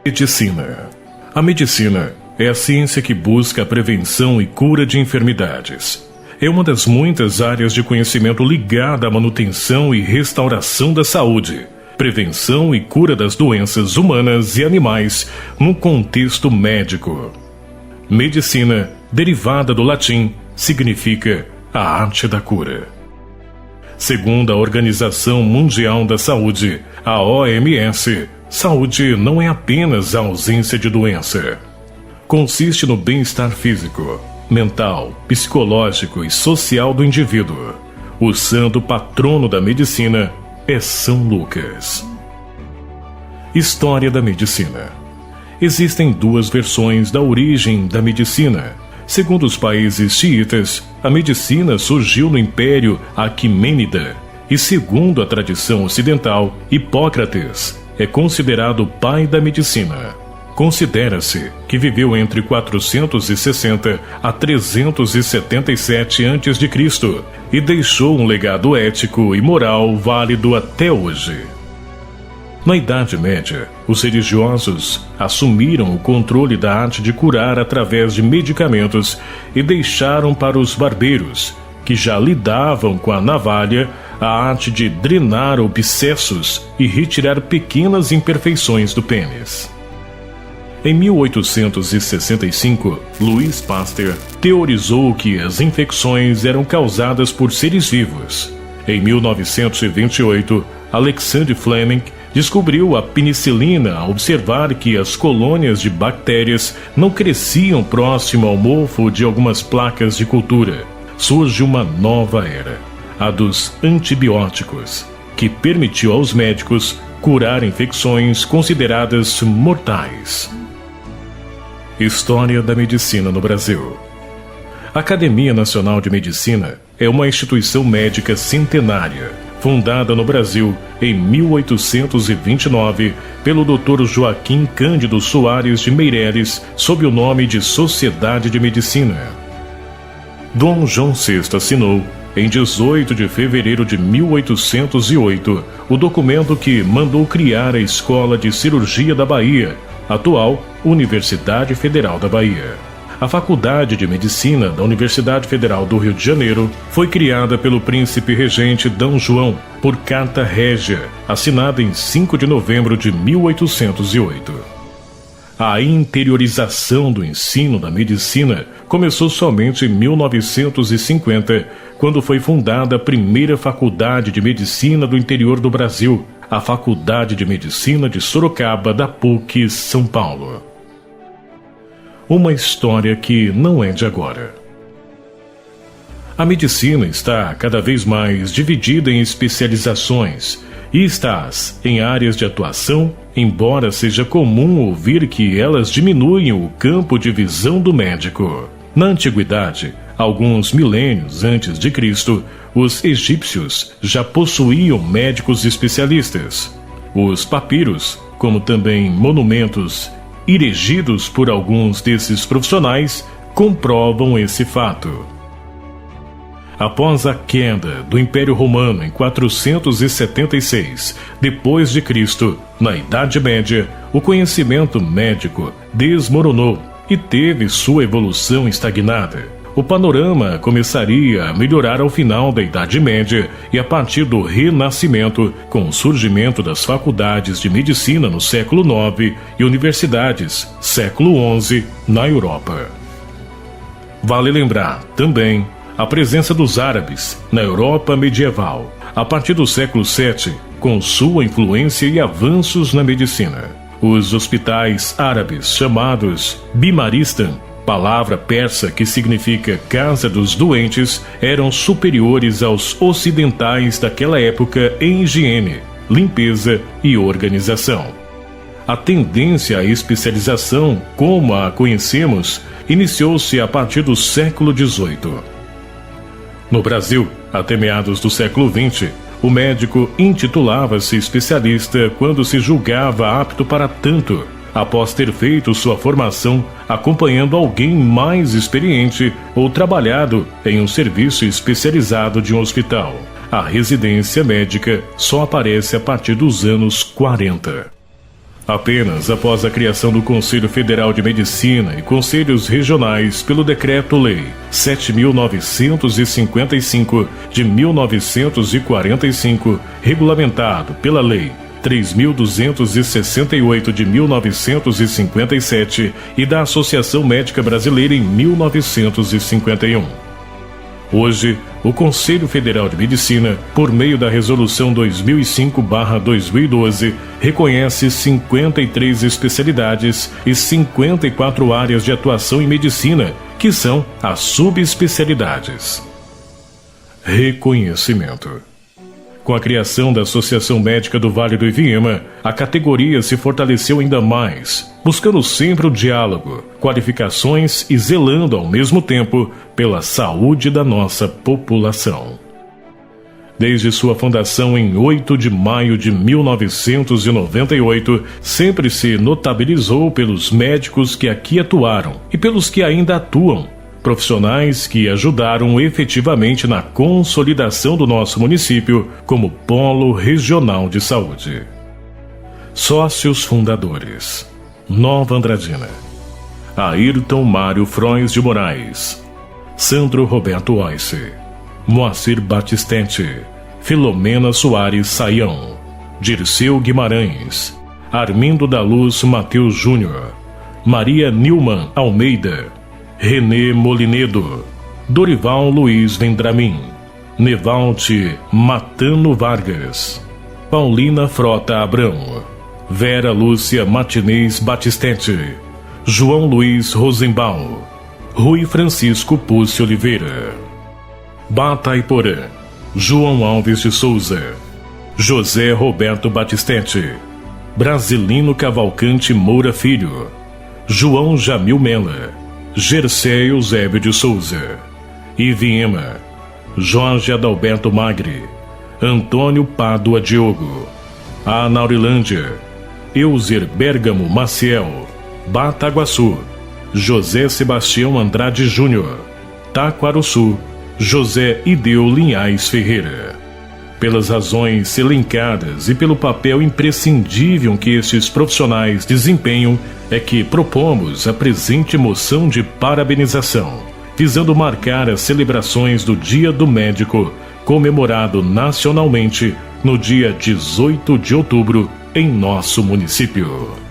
Medicina. A medicina é a ciência que busca a prevenção e cura de enfermidades. É uma das muitas áreas de conhecimento ligada à manutenção e restauração da saúde, prevenção e cura das doenças humanas e animais no contexto médico. Medicina, derivada do latim, significa a arte da cura. Segundo a Organização Mundial da Saúde, a OMS, saúde não é apenas a ausência de doença. Consiste no bem-estar físico, mental, psicológico e social do indivíduo. O santo patrono da medicina é São Lucas. História da medicina. Existem duas versões da origem da medicina. Segundo os países xiitas, a medicina surgiu no Império Aquimênida e, segundo a tradição ocidental, Hipócrates é considerado o pai da medicina. Considera-se que viveu entre 460 a 377 a.C. e deixou um legado ético e moral válido até hoje. Na Idade Média, os religiosos assumiram o controle da arte de curar através de medicamentos e deixaram para os barbeiros, que já lidavam com a navalha, a arte de drenar abscessos e retirar pequenas imperfeições do pênis. Em 1865, Louis Pasteur teorizou que as infecções eram causadas por seres vivos. Em 1928, Alexander Fleming descobriu a penicilina ao observar que as colônias de bactérias não cresciam próximo ao mofo de algumas placas de cultura. Surge uma nova era, a dos antibióticos, que permitiu aos médicos curar infecções consideradas mortais. História da medicina no Brasil. A Academia Nacional de Medicina é uma instituição médica centenária, fundada no Brasil em 1829 pelo Dr. Joaquim Cândido Soares de Meireles, sob o nome de Sociedade de Medicina. Dom João VI assinou, em 18 de fevereiro de 1808, o documento que mandou criar a Escola de Cirurgia da Bahia, atual Universidade Federal da Bahia. A Faculdade de Medicina da Universidade Federal do Rio de Janeiro foi criada pelo príncipe regente D. João por carta régia, assinada em 5 de novembro de 1808. A interiorização do ensino da medicina começou somente em 1950, quando foi fundada a primeira Faculdade de Medicina do interior do Brasil, a Faculdade de Medicina de Sorocaba da PUC São Paulo. Uma história que não é de agora. A medicina está cada vez mais dividida em especializações e está em áreas de atuação, embora seja comum ouvir que elas diminuem o campo de visão do médico. Na antiguidade, alguns milênios antes de Cristo, os egípcios já possuíam médicos especialistas. Os papiros, como também monumentos erigidos por alguns desses profissionais, comprovam esse fato. Após a queda do Império Romano em 476 depois de Cristo, na Idade Média, o conhecimento médico desmoronou e teve sua evolução estagnada. O panorama começaria a melhorar ao final da Idade Média e a partir do Renascimento, com o surgimento das faculdades de medicina no século IX e universidades, século XI, na Europa. Vale lembrar, também, a presença dos árabes na Europa medieval, a partir do século VII, com sua influência e avanços na medicina. Os hospitais árabes, chamados Bimaristan, palavra persa que significa Casa dos Doentes, eram superiores aos ocidentais daquela época em higiene, limpeza e organização. A tendência à especialização, como a conhecemos, iniciou-se a partir do século XVIII. No Brasil, até meados do século XX, o médico intitulava-se especialista quando se julgava apto para tanto, após ter feito sua formação acompanhando alguém mais experiente ou trabalhado em um serviço especializado de um hospital. A residência médica só aparece a partir dos anos 40. Apenas após a criação do Conselho Federal de Medicina e conselhos regionais pelo Decreto-Lei 7.955 de 1945, regulamentado pela Lei 3.268 de 1957 e da Associação Médica Brasileira em 1951. Hoje, o Conselho Federal de Medicina, por meio da Resolução 2005/2012, reconhece 53 especialidades e 54 áreas de atuação em medicina, que são as subespecialidades. Reconhecimento. Com a criação da Associação Médica do Vale do Iviema, a categoria se fortaleceu ainda mais, buscando sempre o diálogo, qualificações e zelando ao mesmo tempo pela saúde da nossa população. Desde sua fundação em 8 de maio de 1998, sempre se notabilizou pelos médicos que aqui atuaram e pelos que ainda atuam, profissionais que ajudaram efetivamente na consolidação do nosso município como polo regional de saúde. Sócios fundadores: Nova Andradina, Ayrton Mário Frois de Moraes, Sandro Roberto Oisse, Moacir Batistente, Filomena Soares Saião, Dirceu Guimarães, Armindo da Luz Mateus Júnior, Maria Nilman Almeida, Renê Molinedo, Dorival Luiz Vendramin, Nevalte Matano Vargas, Paulina Frota Abrão, Vera Lúcia Martinez Batistente, João Luiz Rosenbaum, Rui Francisco Pucci Oliveira, Bataiporã, João Alves de Souza, José Roberto Batistente, Brasilino Cavalcante Moura Filho, João Jamil Mela, Gercé Eusébio de Souza, Iviema, Jorge Adalberto Magri, Antônio Pádua Diogo, Anaurilândia, Euser Bergamo Maciel, Bataguaçu, José Sebastião Andrade Júnior, Taquaruçu, José Ideu Linhaes Ferreira. Pelas razões elencadas e pelo papel imprescindível que estes profissionais desempenham, é que propomos a presente moção de parabenização, visando marcar as celebrações do Dia do Médico, comemorado nacionalmente no dia 18 de outubro, em nosso município.